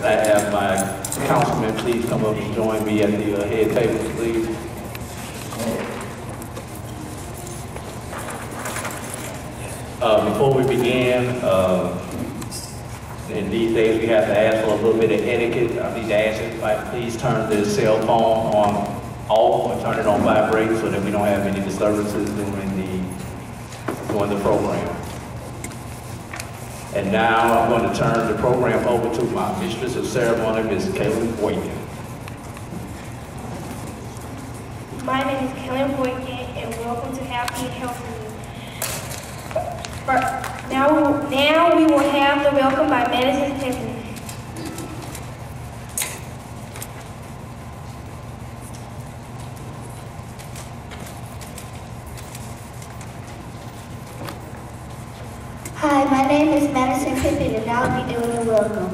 I have my councilman please come up and join me at the head table, please. Before we begin, in these days we have to ask for a little bit of etiquette. I need to ask everybody to please turn their cell phone on off or turn it on vibrate so that we don't have any disturbances during the program. And now I'm going to turn the program over to my mistress of ceremony, Ms. Kaylin Boykin. My name is Kaylin Boykin, and welcome to Happy and Healthy. Now we will have the welcome by Madison Tiffany. Hi, my name is Madison Pippin, and I'll be doing the welcome.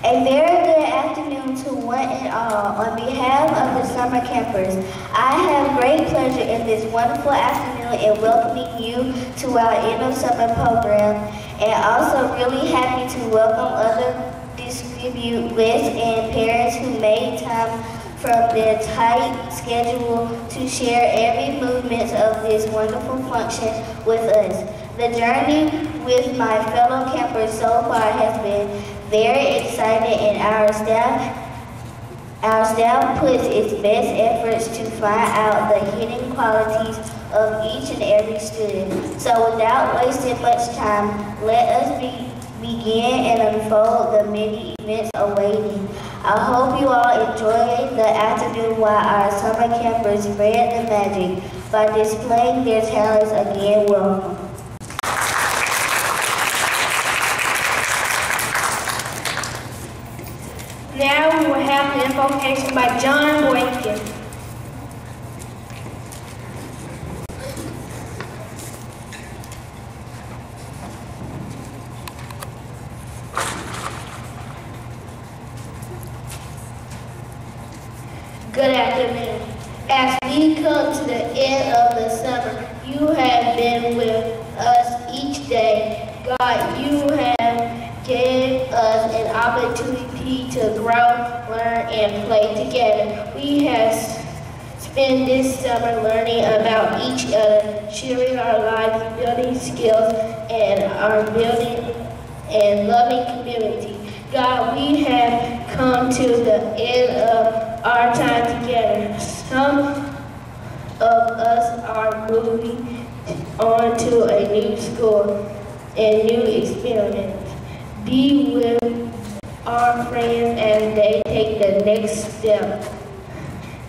A very good afternoon to one and all. On behalf of the summer campers, I have great pleasure in this wonderful afternoon in welcoming you to our end of summer program, and also really happy to welcome other distributors and parents who made time from their tight schedule to share every movement of this wonderful function with us. The journey with my fellow campers so far has been very exciting, and our staff puts its best efforts to find out the hidden qualities of each and every student. So without wasting much time, let us begin and unfold the many events awaiting. I hope you all enjoy the afternoon while our summer campers spread the magic by displaying their talents. Again, welcome. Now we will have the invocation by John Boykin. Good afternoon. As we come to the end of the summer, you have been with us each day. God, you have given us an opportunity to grow, learn, and play together. We have spent this summer learning about each other, sharing our lives, building skills, and our building and loving community. God, we have come to the end of our time together. Some of us are moving on to a new school and new experience. Be with our friends as they take the next step,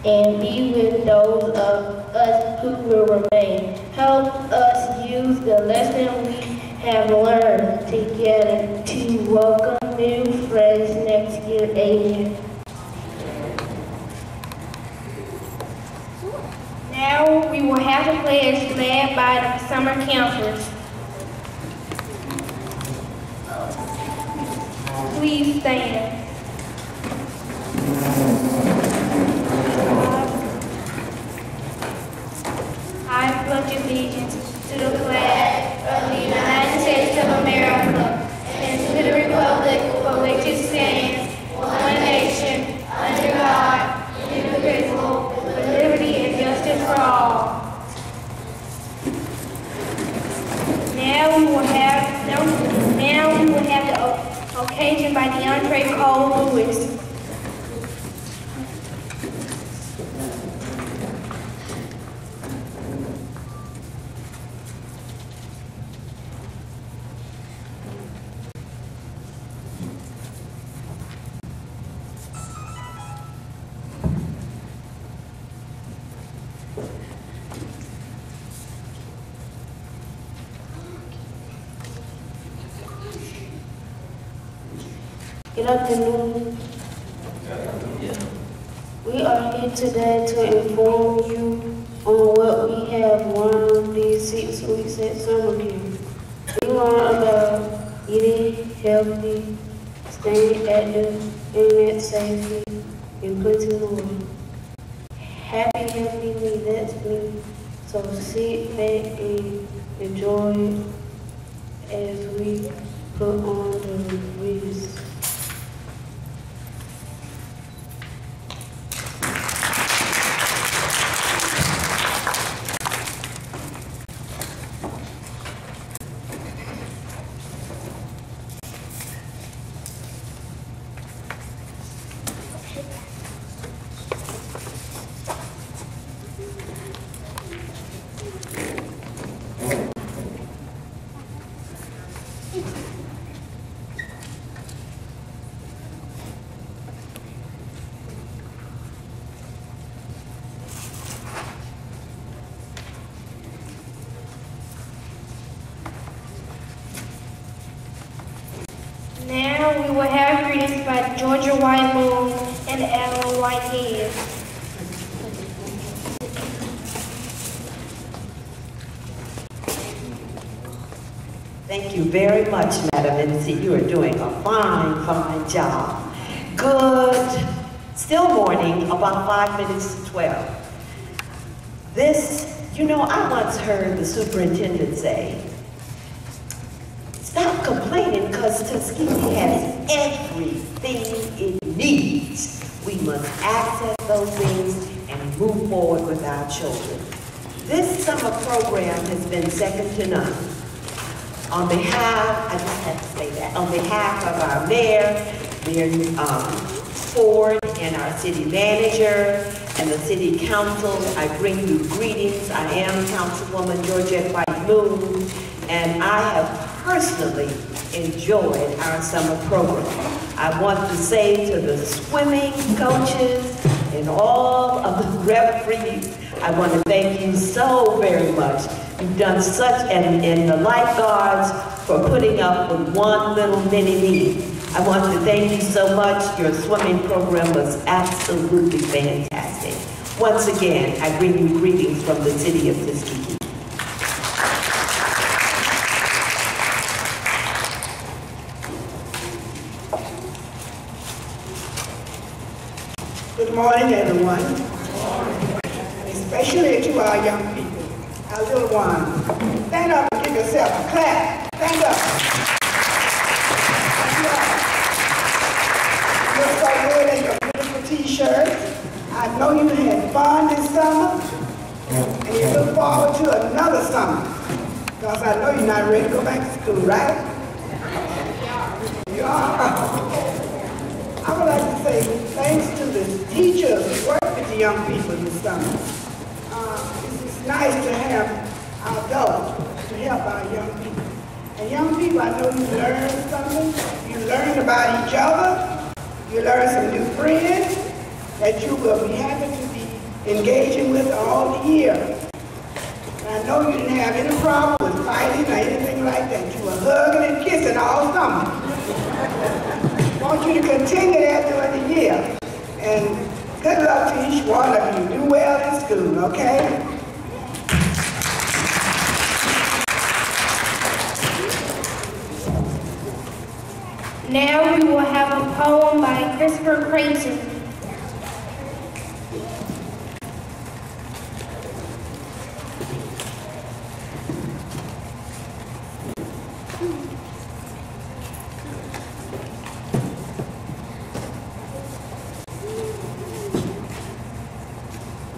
and be with those of us who will remain. Help us use the lesson we have learned together to welcome new friends next year. Amen. Now we will have the pledge led by the summer campers. Please stand. I pledge allegiance to the flag of the United States of America and to the republic for which it stands, one nation, under God, indivisible, with liberty and justice for all. Now we will have the occasion by DeAndre Cole Lewis. Good afternoon. We are here today to inform you on what we have learned these 6 weeks at summer camp. We learned about eating healthy, staying active, internet safety, and putting away. Happy, healthy, that's me. So sit back and enjoy it as we put on the wreaths. Now we will have greetings by Georgia White Moon and Alan Whitehead. Thank you very much, Madam NC. You are doing a fine, fine job. Good. Still morning, about 5 minutes to 12. I once heard the superintendent say, stop complaining because Tuskegee has everything it needs. We must access those things and move forward with our children. This summer program has been second to none. On behalf, I just have to say that, on behalf of our mayor, Ford, and our city manager, and the city council, I bring you greetings. I am Councilwoman Georgette White Moon, and I have personally enjoyed our summer program. I want to say to the swimming coaches and all of the referees, I want to thank you so very much. You've done such, and the lifeguards for putting up with one little mini me. I want to thank you so much. Your swimming program was absolutely fantastic. Once again, I bring you greetings from the city of Tuskegee. Good morning, everyone. Especially to our young people, our little ones. Stand up and give yourself a clap. Stand up. You look so good in your beautiful t-shirt. I know you had fun this summer, and you look forward to another summer. Because I know you're not ready to go back to school, right? You are. I would like to say thanks to the teachers who work with the young people this summer. It's nice to have our adults to help our young people. And young people, I know you learn something. You learn about each other. You learn some new friends that you will be happy to be engaging with all the year. And I know you didn't have any problem with fighting or anything like that. You were hugging and kissing all summer. I want you to continue that during the year. And good luck to each one of you. Do well in school, okay? Now we will have a poem by Christopher Creighton.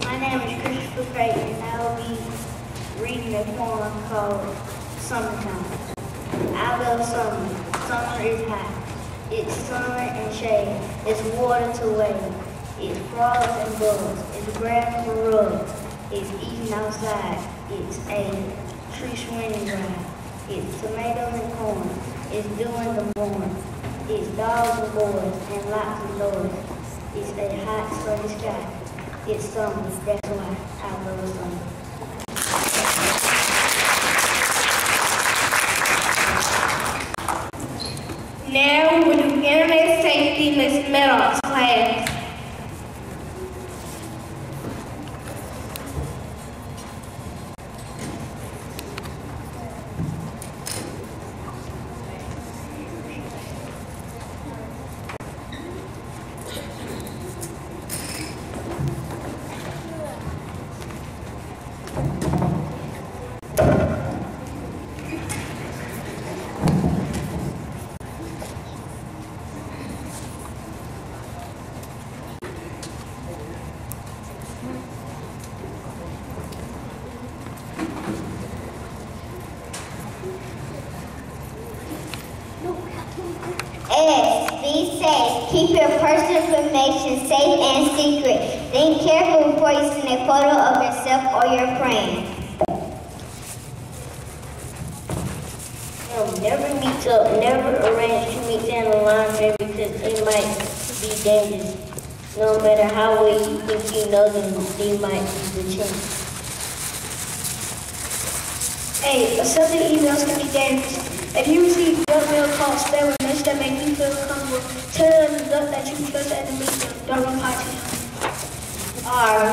My name is Christopher Creighton, and I will be reading a poem called Summertime. I love summer. Summer is hot. It's sun and shade. It's water to wade. It's frogs and bugs. It's grass for rubs. It's eating outside. It's a tree swinging ride. It's tomatoes and corn. It's doing the morn. It's dogs and boys and lots of doors. It's a hot sunny sky. It's summer. That's why I love summer. Now we will do internet safety, Ms. Meadows' class. S. Be safe. Keep your personal information safe and secret. Think carefully before you send a photo of yourself or your friend. Never meet up. Never arrange to meet in the laundry because it might be dangerous. No matter how well you think you know them, they might be the chance. Hey, accepting emails can be dangerous. If you receive junk mail called spam or message that make you feel uncomfortable, tell them the adult that you trust and meet them. Don't reply to them.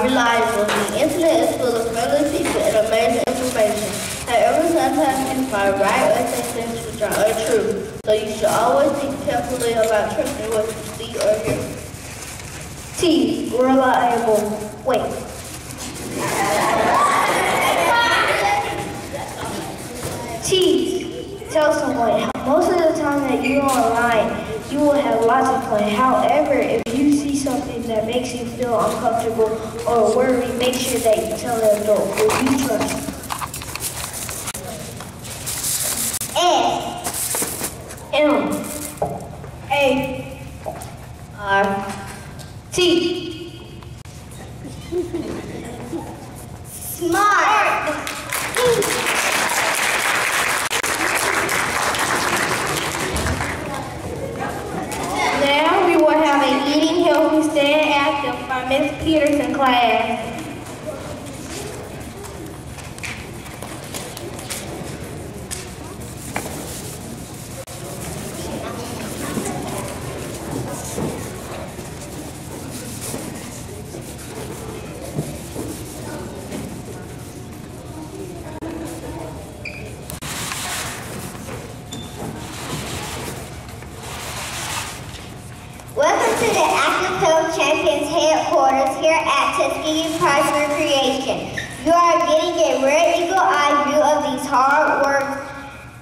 Reliable. The internet is full of friendly people and amazing information. However, sometimes you find right or say things which are untrue. So you should always think carefully about trusting what you see or hear. T. Reliable. Wait. T. Tell someone. Most of the time that you're online, you will have lots of fun. However, if you see something that makes you feel uncomfortable or worried, make sure that you tell the adult who you trust. S. M. A. R. T. Smart. Now we will have a eating healthy, staying active by Ms. Peterson class. Welcome to the Active Health Champions headquarters here at Tuskegee Park Recreation. You are getting a rare eagle-eye view of these hard work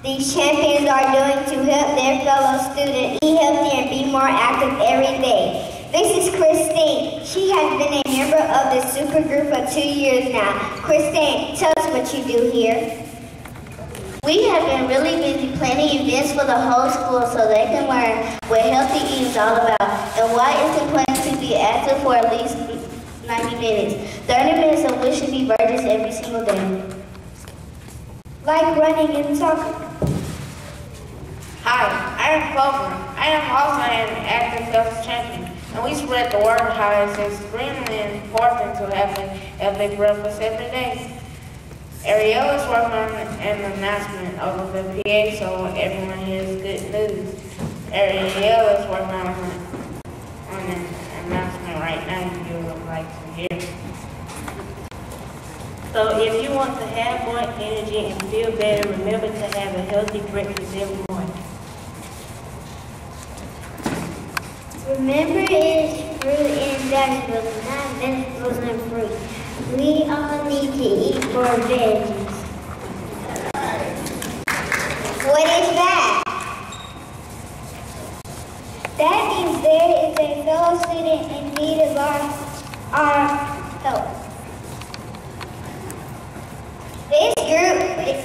these champions are doing to help their fellow students eat healthy and be more active every day. This is Christine. She has been a member of the super group for 2 years now. Christine, tell us what you do here. We have been really busy planning events for the whole school so they can learn what healthy eating is all about and why it's important to be active for at least 90 minutes. 30 minutes of which should be burgers every single day. Like running and soccer. Hi, I am Clover. I am also an active health champion, and we spread the word how it's extremely important to have a healthy breakfast every day. Ariel is working on an announcement over the PA so everyone hears good news. Ariel is working on an announcement right now if you would like to hear. So if you want to have more energy and feel better, remember to have a healthy breakfast every morning. Remember, it is fruit and vegetables, not vegetables and fruit. We all need to eat more veggies. What is that? That means there is a fellow student in need of our help. This group is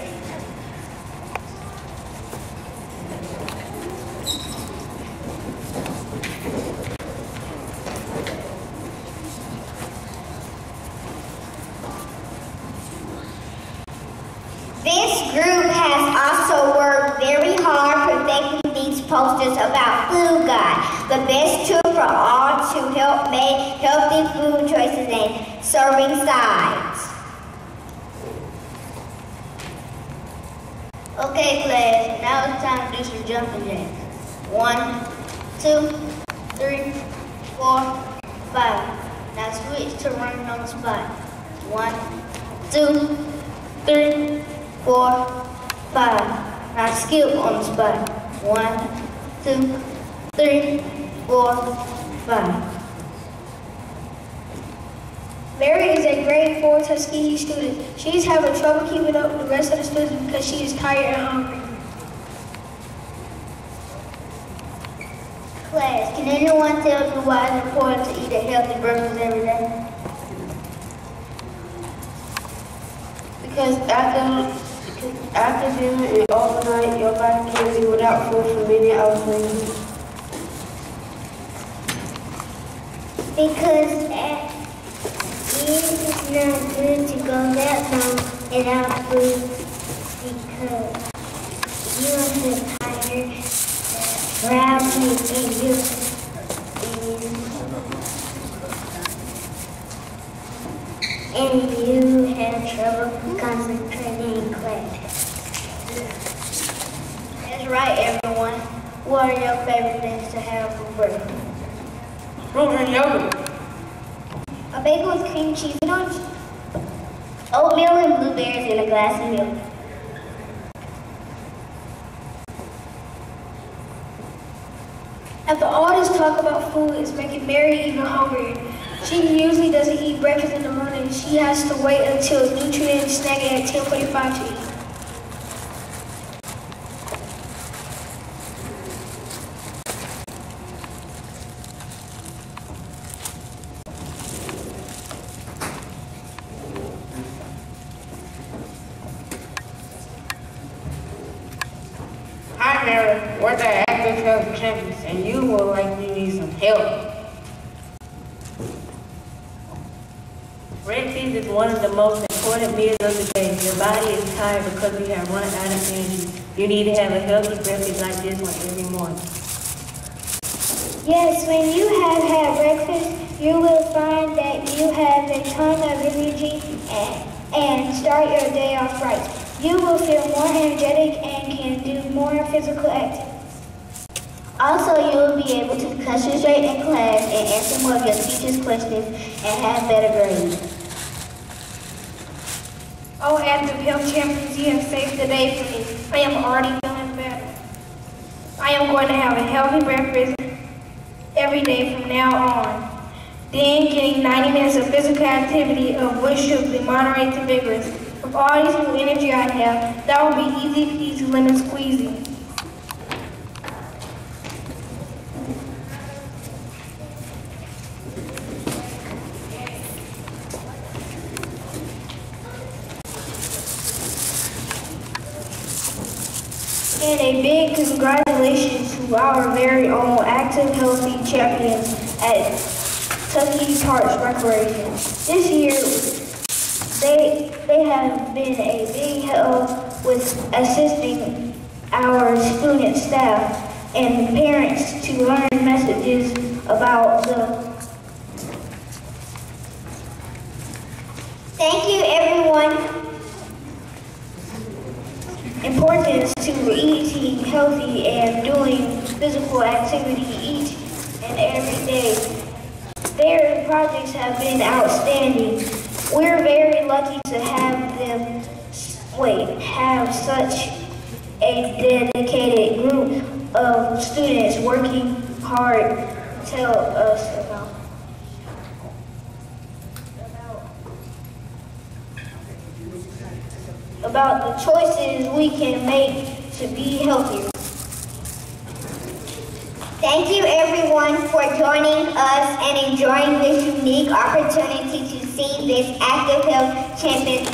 This group has also worked very hard perfecting these posters about Food Guide, the best tool for all to help make healthy food choices and serving sides. Okay, class, now it's time to do some jumping jacks. 1, 2, 3, 4, 5. Now switch to running on the spot. 1, 2, 3, 4, 5. Now skip on the spot. 1, 2, 3, 4, 5. Mary is a grade 4 Tuskegee student. She is having trouble keeping up with the rest of the students because she is tired and hungry. Class, can anyone tell me why it's important to eat a healthy breakfast every day? Because after dinner and overnight, your body can be without food for many hours later. Because it is not good to go that long without food because you will feel tired, drowsy, and you have trouble concentrating in class. What are your favorite things to have for breakfast? Fruit and yogurt. A bagel with cream cheese and oatmeal and blueberries in a glass of milk. After all this talk about food, it's making Mary even hungrier. She usually doesn't eat breakfast in the morning. She has to wait until nutrient snacking at 10:45 to eat. Hi, Mary. We're the active health champions, and you will likely need some help. Breakfast is one of the most important meals of the day. Your body is tired because you have run out of energy. You need to have a healthy breakfast like this one every morning. Yes, when you have had breakfast, you will find that you have a ton of energy and start your day off right. You will feel more energetic and can do more physical activity. Also, you will be able to concentrate in class and answer more of your teacher's questions and have better grades. Oh, active health champions, you have saved the day for me. I am already feeling better. I am going to have a healthy breakfast every day from now on. Then getting 90 minutes of physical activity, of which should be moderate to vigorous. With all this new energy I have, that will be easy peasy lemon squeezy. And a big congratulations to our very own active healthy champions at Tuskegee Parks Recreation. This year, they have been a big help with assisting our student staff and parents to learn messages about the. Thank you, everyone. Importance to eating healthy and doing physical activity each and every day. Their projects have been outstanding. We're very lucky to have them, have such a dedicated group of students working hard to tell us about the choices we can make to be healthier. Thank you, everyone, for joining us and enjoying this unique opportunity to see this active health champion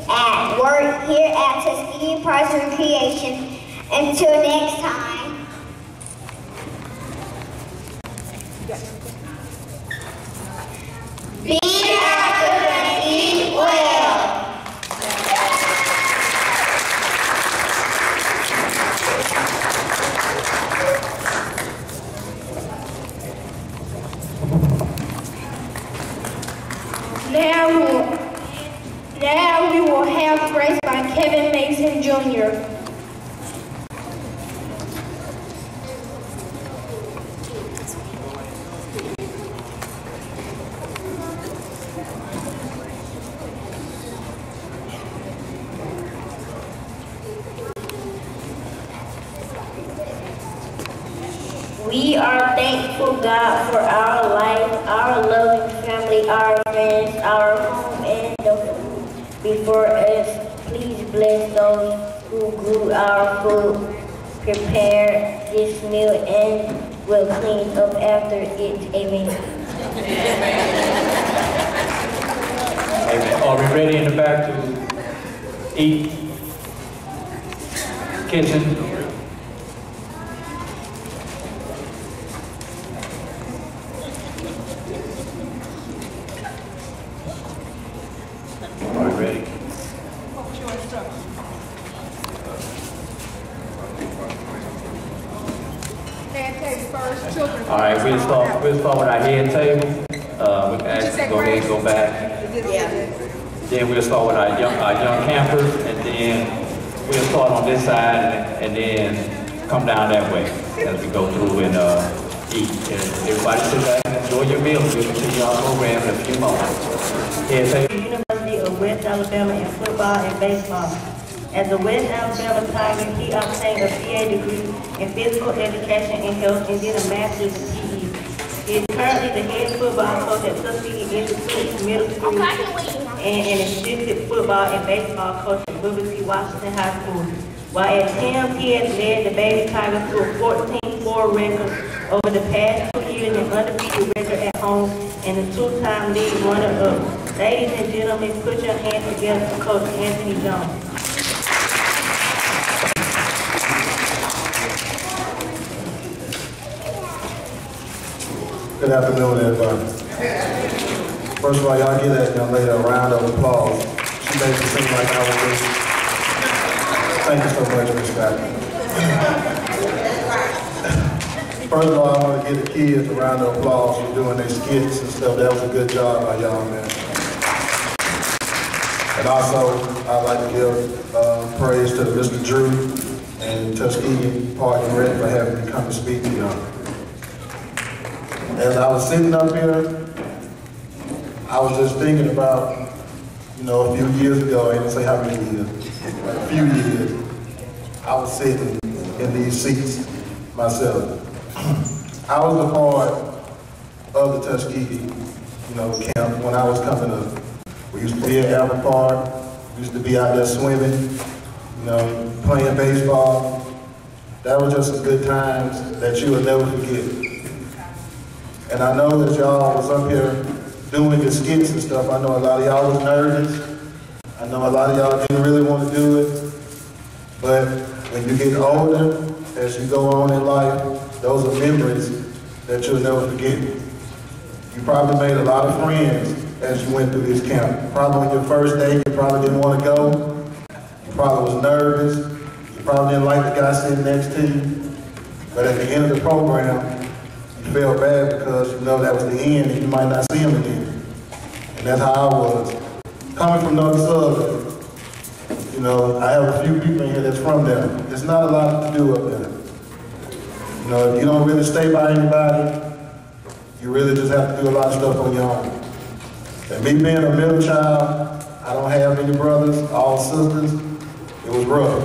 at work here at Tuskegee Parks Recreation. Until next time. Be active and eat well. Now we will have Grace by Kevin Mason Jr. We are thankful, God, for our life, our loving family, our friends, our home, and the food before us. Please bless those who grew our food, prepare this meal, and will clean up after it. Amen. Amen. Are we ready in the back to eat? Kitchen? Are we ready? All right, we'll start with our head table. We can actually go ahead and go back. Then we'll start with our young campers, and then we'll start on this side and then come down that way. as we go through and eat. And everybody sit back and enjoy your meal. We'll continue our program in a few moments. University of West Alabama in football and baseball. As a West Alabama Tiger, he obtained a PA degree in physical education and health and then a master's in PE. He is currently the head football coach at Tuskegee Middle School and an assistant football and baseball coach at Liberty Washington High School. While at Tim, he has led the Baby Tigers to a 14-4 record over the past 2 years and undefeated record at home and a two-time league runner-up. Ladies and gentlemen, put your hands together for Coach Anthony Jones. Good afternoon, everybody. First of all, y'all give that young lady a round of applause. She makes it seem like I was just... Thank you so much, Ms. Scott. First of all, I want to give the kids a round of applause for doing their skits and stuff. That was a good job by y'all, man. And also, I'd like to give praise to Mr. Drew and Tuskegee Park and Rec for having me come to speak to y'all. As I was sitting up here, I was just thinking about, a few years ago, I didn't say how many years, a few years, I was sitting in these seats myself. I was a part of the Tuskegee, camp when I was coming up. We used to be at Apple Park, we used to be out there swimming, playing baseball. That was just some good times that you will never forget. And I know that y'all was up here doing your skits and stuff. I know a lot of y'all was nervous. I know a lot of y'all didn't really want to do it. But when you get older, as you go on in life, those are memories that you'll never forget. You probably made a lot of friends as you went through this camp. Probably on your first day, you probably didn't want to go. You probably was nervous. You probably didn't like the guy sitting next to you. But at the end of the program, you felt bad because that was the end and you might not see him again. And that's how I was. Coming from North Southern, I have a few people in here that's from there. There's not a lot to do up there. If you don't really stay by anybody, you really just have to do a lot of stuff on your own. And me being a middle child, I don't have any brothers, all sisters, it was rough.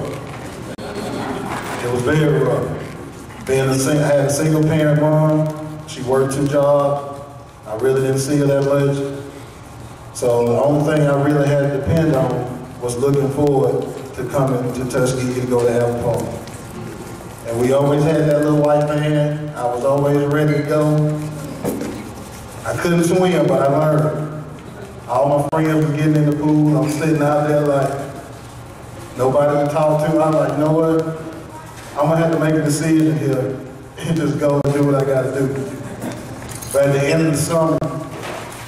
It was very rough. I had a single parent mom, she worked 2 jobs, I really didn't see her that much. So the only thing I really had to depend on was looking forward to coming to Tuskegee to go to Apple Park. And we always had that little white van, I was always ready to go. I couldn't swim, but I learned. All my friends were getting in the pool, I'm sitting out there like, nobody to talk to. I'm like, you know what? I'm gonna have to make a decision here and just go and do what I gotta do. But at the end of the summer,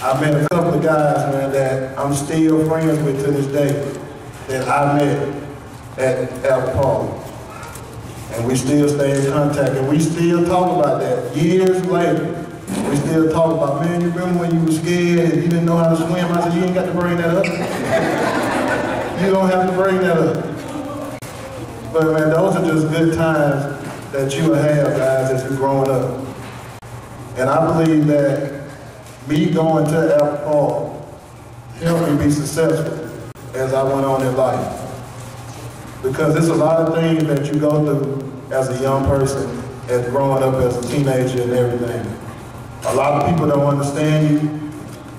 I met a couple of guys, man, that I'm still friends with to this day, that I met at Apple Park. And we still stay in contact, and we still talk about that. Years later, we still talk about, man, you remember when you were scared and you didn't know how to swim? I said, you ain't got to bring that up. You don't have to bring that up. But man, those are just good times that you will have, guys, as you're growing up. And I believe that me going to Apple Park helped me be successful as I went on in life. Because there's a lot of things that you go through as a young person, as growing up as a teenager and everything. A lot of people don't understand you.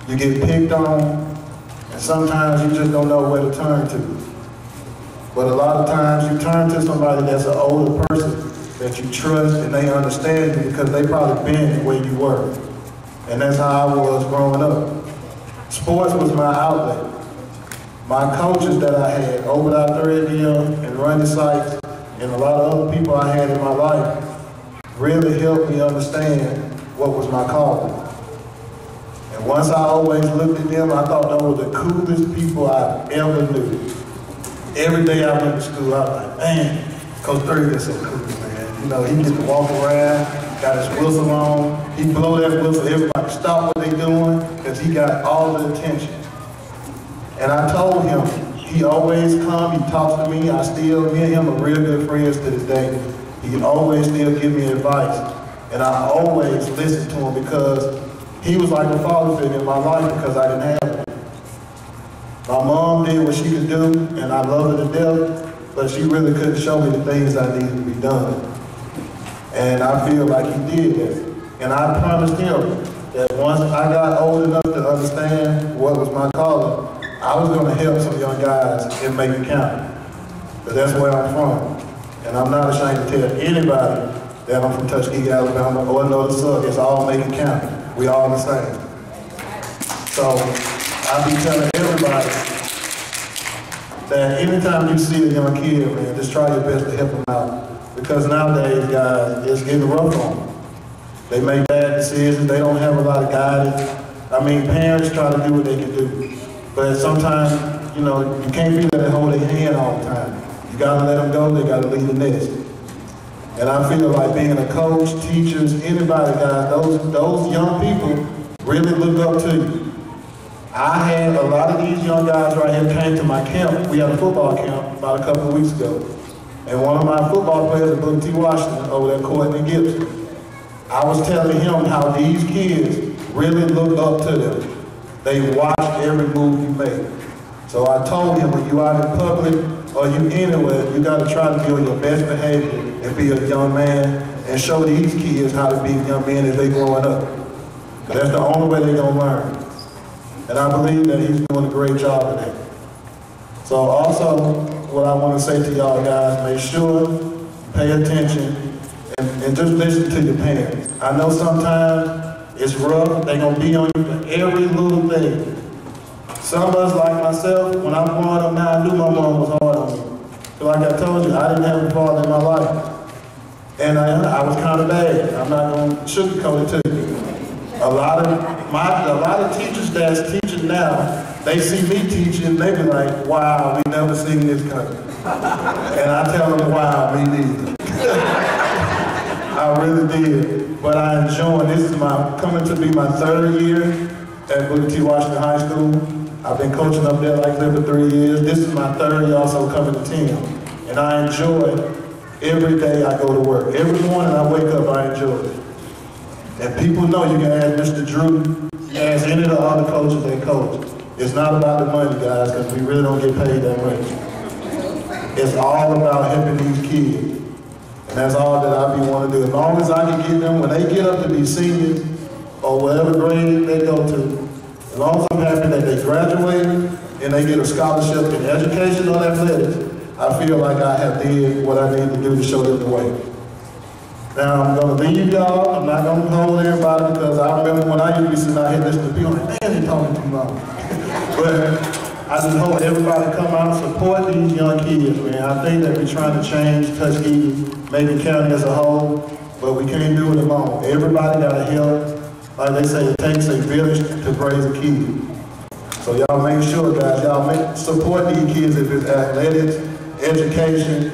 You get picked on, and sometimes you just don't know where to turn to. But a lot of times you turn to somebody that's an older person that you trust and they understand you because they probably been where you were. And that's how I was growing up. Sports was my outlet. My coaches that I had, Obadiah Threadgill and Ronnie Sykes, and a lot of other people I had in my life, really helped me understand what was my calling. And once I always looked at them, I thought they were the coolest people I ever knew. Every day I went to school, I was like, man, Coach Threadgill is so cool, man. He gets to walk around, got his whistle on, he blow that whistle, everybody stop what they doing, because he got all the attention. And I told him, he always come, he talks to me, me and him are real good friends to this day. He always still give me advice, and I always listen to him because he was like a father figure in my life because I didn't have him. My mom did what she could do, and I love her to death, but she really couldn't show me the things that needed to be done. And I feel like he did that. And I promised him that once I got old enough to understand what was my calling, I was going to help some young guys and make it count. But that's where I'm from. And I'm not ashamed to tell anybody that I'm from Tuskegee, Alabama, or North South. It's all make it count. We all the same. So I be telling everybody that anytime you see a young kid, man, just try your best to help them out. Because nowadays, guys, it's getting rough on them. They make bad decisions. They don't have a lot of guidance. I mean, parents try to do what they can do. But sometimes, you know, you can't be there to hold their hand all the time. You gotta let them go, they gotta leave the nest. And I feel like being a coach, teachers, anybody, guys, those young people really look up to you. I had a lot of these young guys right here came to my camp. We had a football camp about a couple of weeks ago. And one of my football players, Booker T. Washington, over there, Courtney Gibson, I was telling him how these kids really look up to them. They watch every move you make. So I told him, when you out in public or you anywhere, you gotta try to be on your best behavior and be a young man and show these kids how to be young men as they growing up. That's the only way they're gonna learn. And I believe that he's doing a great job of that. So also, what I want to say to y'all guys, make sure you pay attention and just listen to your parents. I know sometimes it's rough, they're gonna be on you for every little thing. Some of us, like myself, when I'm growing up now, I knew my mom was hard on me. So like I told you, I didn't have a father in my life. And I was kind of bad. I'm not gonna sugarcoat it to you. A lot of teachers that's teaching now, they see me teaching, they be like, wow, we never seen this country. And I tell them, wow, me neither. I really did. But I enjoy, this is coming to be my 3rd year at Booker T. Washington High School. I've been coaching up there like I said for 3 years. This is my 3rd year also coming to 10. And I enjoy every day I go to work. Every morning I wake up, I enjoy it. And people know you can ask Mr. Drew, you can ask any of the other coaches that coach. It's not about the money, guys, because we really don't get paid that much. It's all about helping these kids. And that's all that I be wanting to do. As long as I can get them, when they get up to be seniors, or whatever grade they go to, as long as I'm happy that they graduated and they get a scholarship in education or athletics, I feel like I have did what I need to do to show them the way. Now I'm gonna leave y'all. I'm not gonna hold everybody because I remember when I used to be sitting out here listening to people like, man, they're talking too long. But I just hope everybody come out and support these young kids, man. I think that we're trying to change Tuskegee, Macon County as a whole, but we can't do it alone. Everybody gotta help. Like they say, it takes a village to raise a kid. So y'all make sure, guys, y'all support these kids if it's athletics, education,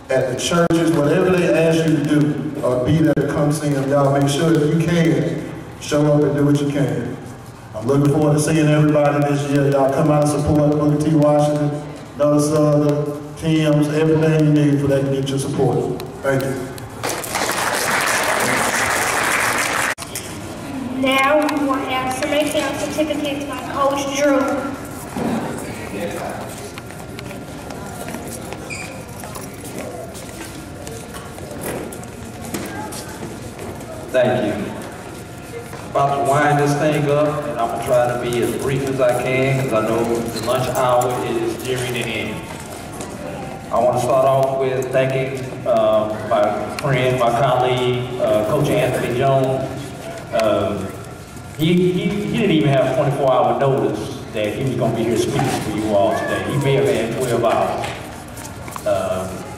at the churches, whatever they ask you to do, or be there to come see them, y'all make sure that you can show up and do what you can. I'm looking forward to seeing everybody this year. Y'all come out and support Booker T. Washington, North Southern, Tim's, everything you need for that to get your support. Thank you. Now we will have summational certificates by Coach Drew. Thank you. About to wind this thing up, and I'm gonna try to be as brief as I can because I know the lunch hour is nearing an end. I want to start off with thanking my friend, my colleague, Coach Anthony Jones. He didn't even have 24-hour notice that he was going to be here speaking for you all today. He may have had 12 hours.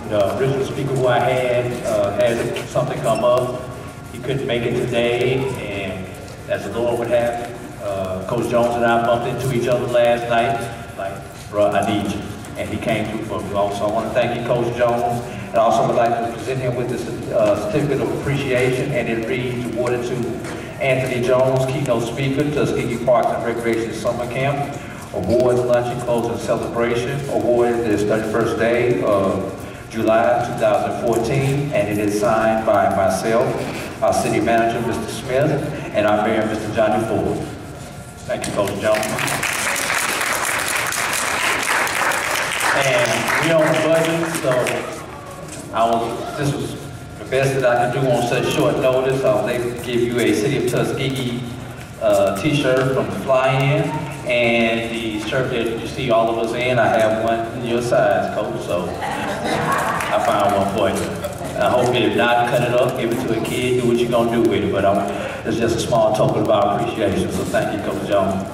The original speaker who I had something come up. He couldn't make it today, and as the Lord would have it, Coach Jones and I bumped into each other last night, like, bro, I need you. And he came through for me also. I want to thank you, Coach Jones, and I also would like to present him with this certificate of appreciation, and it reads, awarded to Anthony Jones, keynote speaker, Tuskegee Parks and Recreation Summer Camp, awards, luncheon, closing celebration, awarded this 31st day of July 2014, and it is signed by myself, our city manager, Mr. Smith, and our mayor, Mr. Johnny Ford. Thank you, Coach Jones. And we're on the budget, so this was the best that I could do on such short notice. I was able to give you a City of Tuskegee t-shirt from the fly-in, and the shirt that you see all of us in, I have one in your size, Coach, so I found one for you. I hope if not, cut it up, give it to a kid, do what you're going to do with it, but it's just a small token of our appreciation, so thank you, Coach Jones.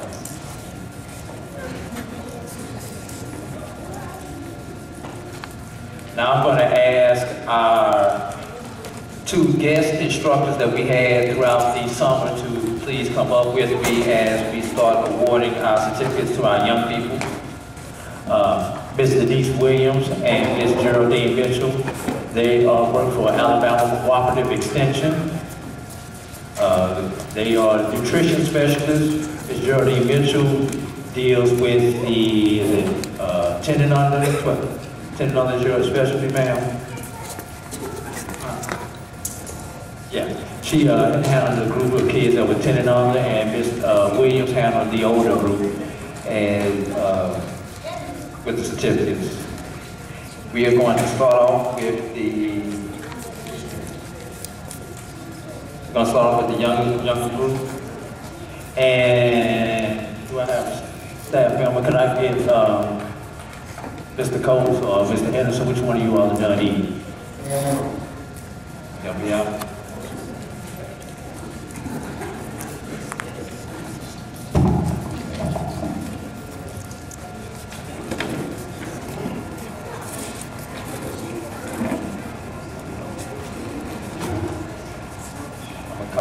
Now I'm going to ask our two guest instructors that we had throughout the summer to please come up with me as we start awarding our certificates to our young people. Ms. Denise Williams and Ms. Geraldine Mitchell. They work for Alabama Cooperative Extension. They are nutrition specialists. Ms. Geraldine Mitchell deals with the tendon under is your specialty, ma'am? Yeah, she handled the group of kids that were tendon under, and Ms. Williams handled the older group, and with the certificates. We are going to start off with the younger group. And do I have a staff member? Can I get Mr. Coles or Mr. Henderson? Which one of you all are done eating? Help me out.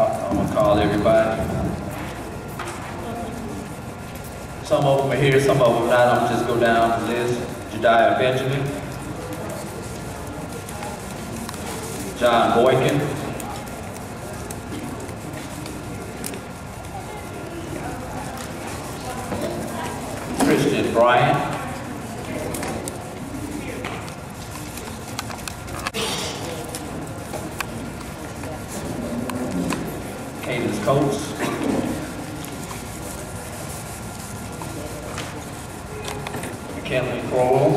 I'm gonna call everybody. Some of them are here, some of them not. I'm just go down the list. Jediah Benjamin, John Boykin, Christian Bryant, Cadence Coates, McKinley Crowell,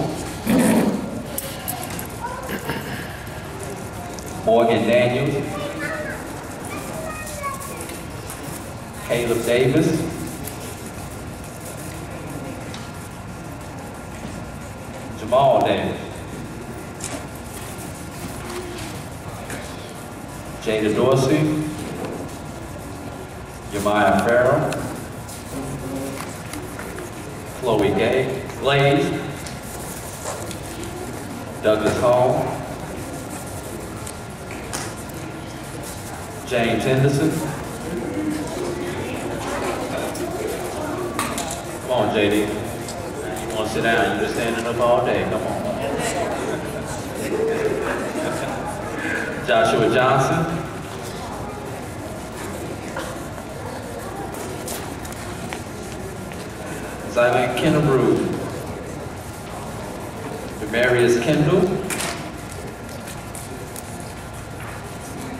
Morgan Daniels, Caleb Davis, Jamal Davis, Jada Dorsey, Yamiah Farrell, Chloe Gay, Blaze, Douglas Hall, James Henderson. Come on, JD. You want to sit down? You've been standing up all day. Come on. Joshua Johnson. Simon Kennebrew, Demarius Kendall,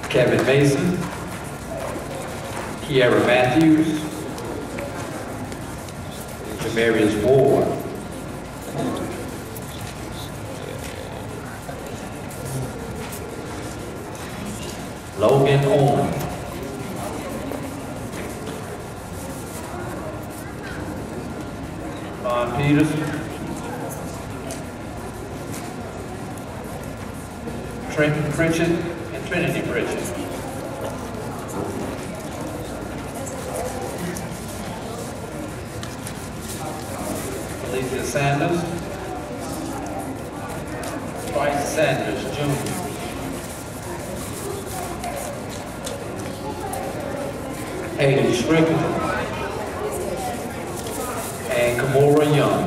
Kevin Mason, Kiara Matthews, Demarius Ward, Logan Owen, Peterson, Trenton Pritchett, and Trinity Pritchett. Alicia Sanders, Bryce Sanders, Jr., Hayden Strickland, and Kamora Young.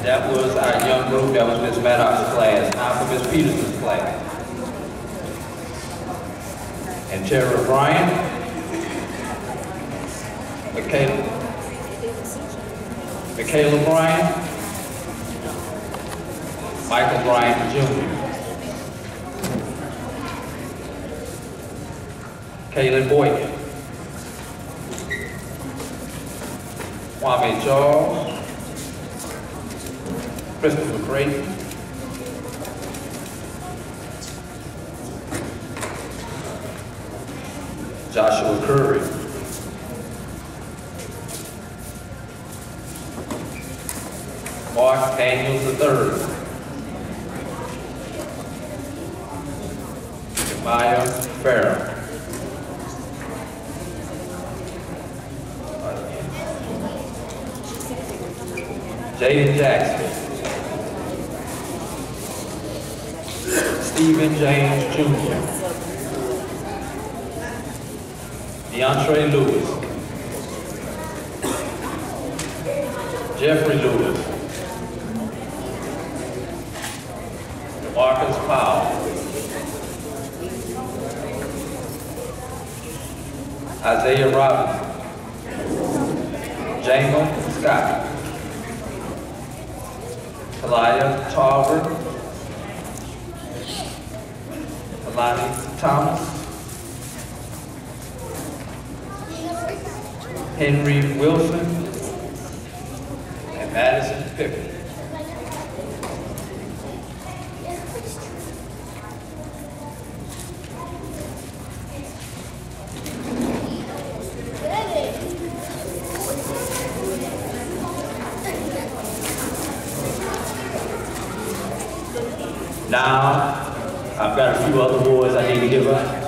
That was our young group. That was Ms. Maddox's class. Now for Ms. Peterson's class. Tara Bryant, Michaela Bryant, Michael Bryant Jr., Kaylin Boykin, Kwame Charles, Christopher Creighton, Joshua Curry, Mark Daniels III, Maya Farrell, Jaden Jackson, Stephen James Jr., DeAndre Lewis, Jeffrey Lewis, Marcus Powell, Isaiah Robinson, Jamal Scott, Talia Tarver, Alani Thomas, Henry Wilson, and Madison Pickett. Now, I've got a few other awards I need to give up.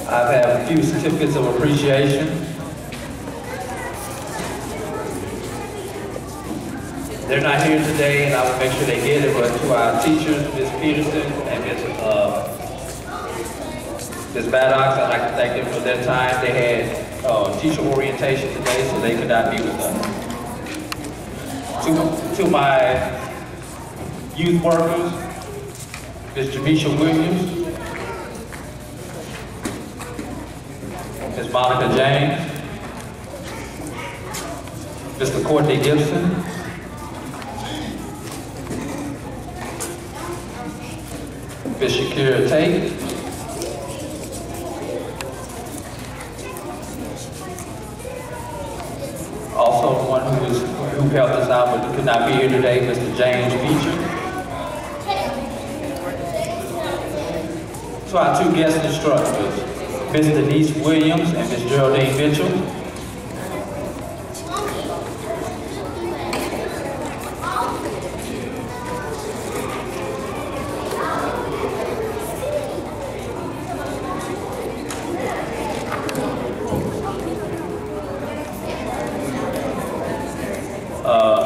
I've had a few certificates of appreciation. They're not here today, and I will make sure they get it, but to our teachers, Ms. Peterson and Ms. Maddox, I'd like to thank them for their time. They had teacher orientation today, so they could not be with us. To my youth workers, Ms. Jamisha Williams, Ms. Monica James, Mr. Courtney Gibson, Ms. Shakira Tate, also one who helped us out but could not be here today, Mr. James Beecher. To our two guest instructors, Ms. Denise Williams and Ms. Geraldine Mitchell.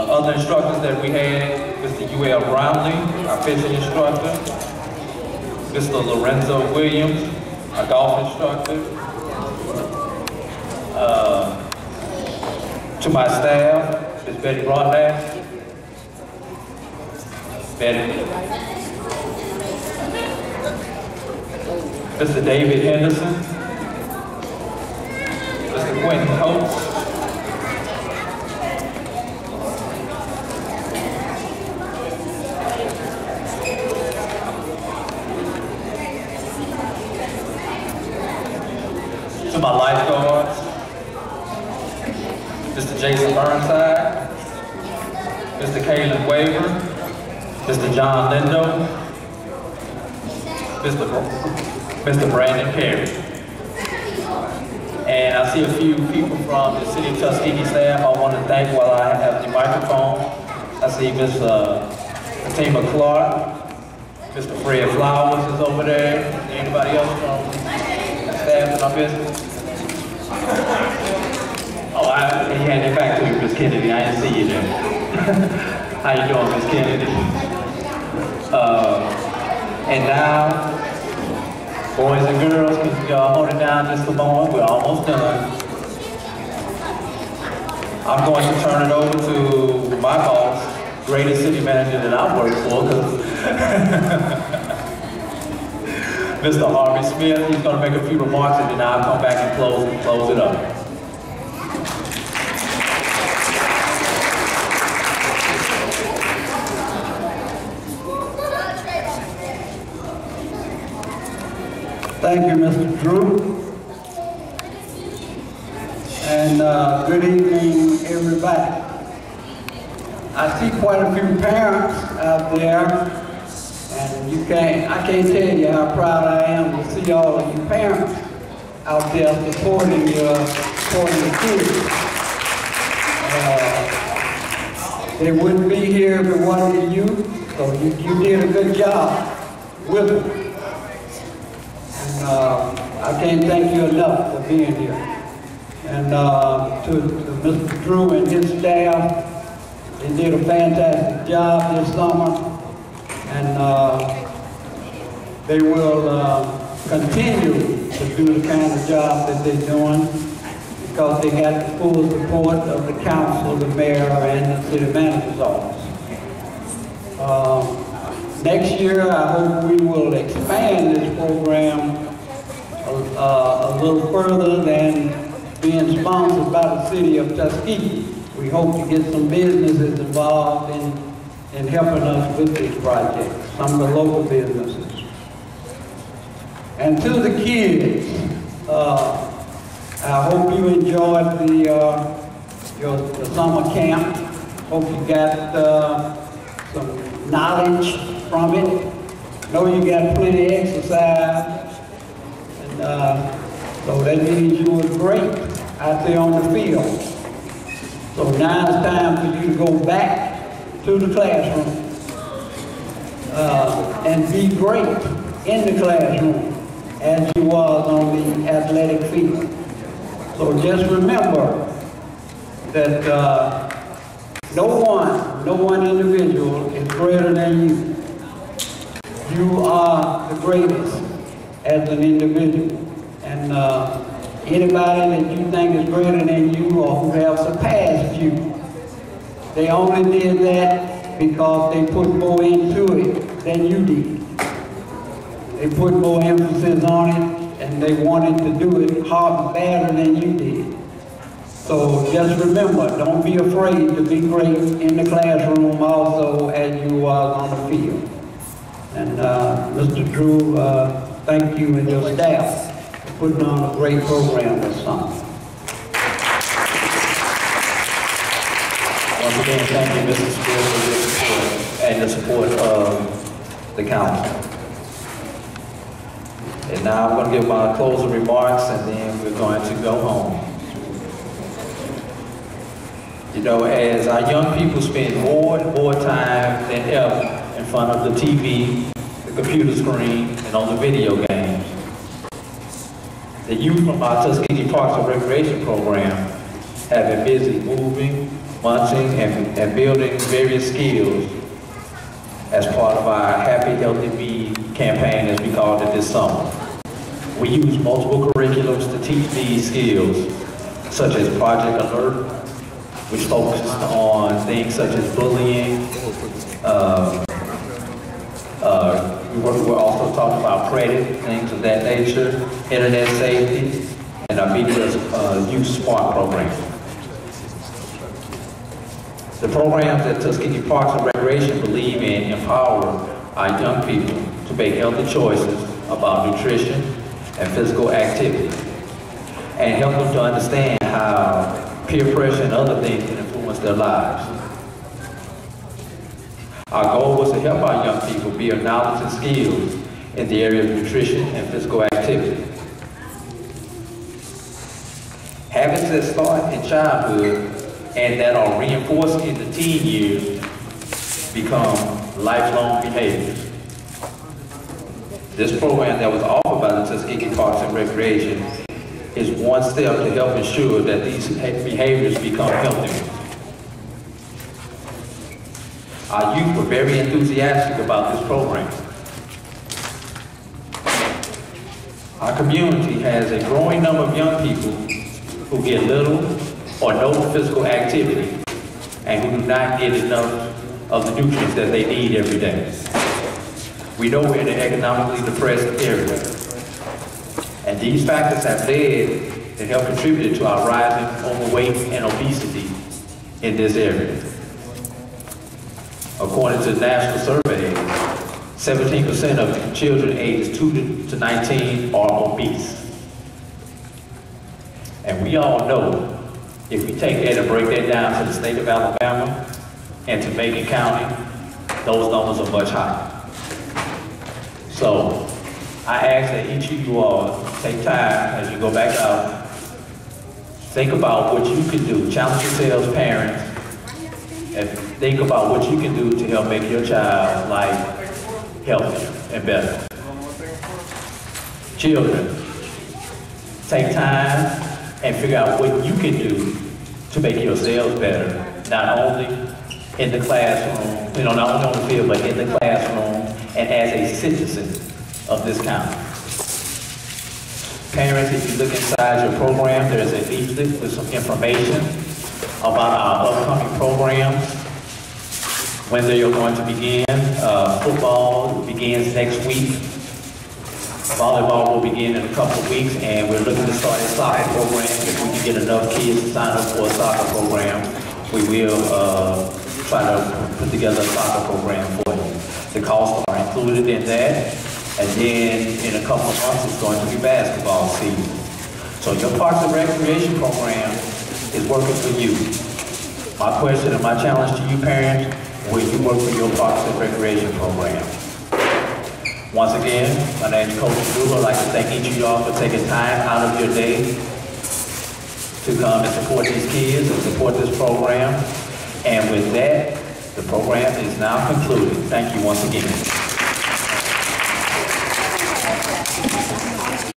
Other instructors that we had, Mr. U.L. Brownlee, our fishing instructor, Mr. Lorenzo Williams, our golf instructor. To my staff, Ms. Betty Broadnax, Mr. David Henderson, Mr. Quentin Coates, to my lifeguards, Mr. Jason Burnside, Mr. Caleb Waver, Mr. John Lindo, Mr. Brandon Perry. And I see a few people from the City of Tuskegee staff I want to thank while I have the microphone. I see Ms. Fatima Clark, Mr. Fred Flowers is over there. Anybody else from the staff in our business? Oh, he had your back to you, Ms. Kennedy. I didn't see you there. How you doing, Ms. Kennedy? And now, boys and girls, can y'all hold it down just a moment? We're almost done. I'm going to turn it over to my boss, greatest city manager that I've worked for, Mr. Harvey Smith. He's going to make a few remarks, and then I'll come back and close it up. Thank you, Mr. Drew. And good evening, everybody. I see quite a few parents out there, and I can't tell you how proud I am to see all of you parents out there supporting the kids. They wouldn't be here if it wasn't for you, so you did a good job with them. I can't thank you enough for being here. And to Mr. Drew and his staff, they did a fantastic job this summer. And they will continue to do the kind of job that they're doing because they got the full support of the council, the mayor, and the city manager's office. Next year, I hope we will expand this program a little further than being sponsored by the city of Tuskegee. We hope to get some businesses involved in helping us with this project, some of the local businesses. And to the kids, I hope you enjoyed the summer camp. Hope you got some knowledge from it. Know you got plenty of exercise. So that means you were great out there on the field. So now it's time for you to go back to the classroom and be great in the classroom as you was on the athletic field. So just remember that no one individual is greater than you. You are the greatest as an individual. And anybody that you think is greater than you or who have surpassed you, they only did that because they put more into it than you did. They put more emphasis on it and they wanted to do it hard and better than you did. So just remember, don't be afraid to be great in the classroom also as you was on the field. And Mr. Drew, thank you and your staff for putting on a great program this summer. Once again, thank you, Mr. Smith, for your support and the support of the council. And now I'm going to give my closing remarks, and then we're going to go home. You know, as our young people spend more and more time than ever in front of the TV, the computer screen, and on the video games, the youth from our Tuskegee Parks and Recreation Program have been busy moving, munching, and building various skills as part of our Happy Healthy Bee campaign, as we called it this summer. We use multiple curriculums to teach these skills, such as Project Alert, which focuses on things such as bullying. We're also talking about credit, things of that nature, internet safety, and our Media Youth Smart program. The programs at Tuskegee Parks and Recreation believe in empowering our young people to make healthy choices about nutrition and physical activity, and help them to understand how peer pressure and other things can influence their lives. Our goal was to help our young people build knowledge and skills in the area of nutrition and physical activity. Habits that start in childhood and that are reinforced in the teen years become lifelong behaviors. This program that was offered by the Tuskegee Parks and Recreation is one step to help ensure that these behaviors become healthy. Our youth were very enthusiastic about this program. Our community has a growing number of young people who get little or no physical activity and who do not get enough of the nutrients that they need every day. We know we're in an economically depressed area, and these factors have led and helped contribute to our rising overweight and obesity in this area. According to national surveys, 17% of children ages 2 to 19 are obese. And we all know, if we take that and break that down to the state of Alabama and to Macon County, those numbers are much higher. So I ask that each of you all take time as you go back out, think about what you can do. Challenge yourselves, parents, and think about what you can do to help make your child's life healthier and better. Children, take time and figure out what you can do to make yourselves better, not only in the classroom, not only on the field, but in the classroom and as a citizen of this county. Parents, if you look inside your program, there's a leaflet with some information about our upcoming programs, when they are going to begin. Football begins next week. Volleyball will begin in a couple of weeks, and we're looking to start a soccer program. If we can get enough kids to sign up for a soccer program, we will try to put together a soccer program for you. The costs are included in that, and then in a couple of months it's going to be basketball season. So your Parks and Recreation program is working for you. My question and my challenge to you parents, will you work for your Parks and Recreation program? Once again, my name is Coach Abdullah. I'd like to thank each of y'all for taking time out of your day to come and support these kids and support this program. And with that, the program is now concluded. Thank you once again.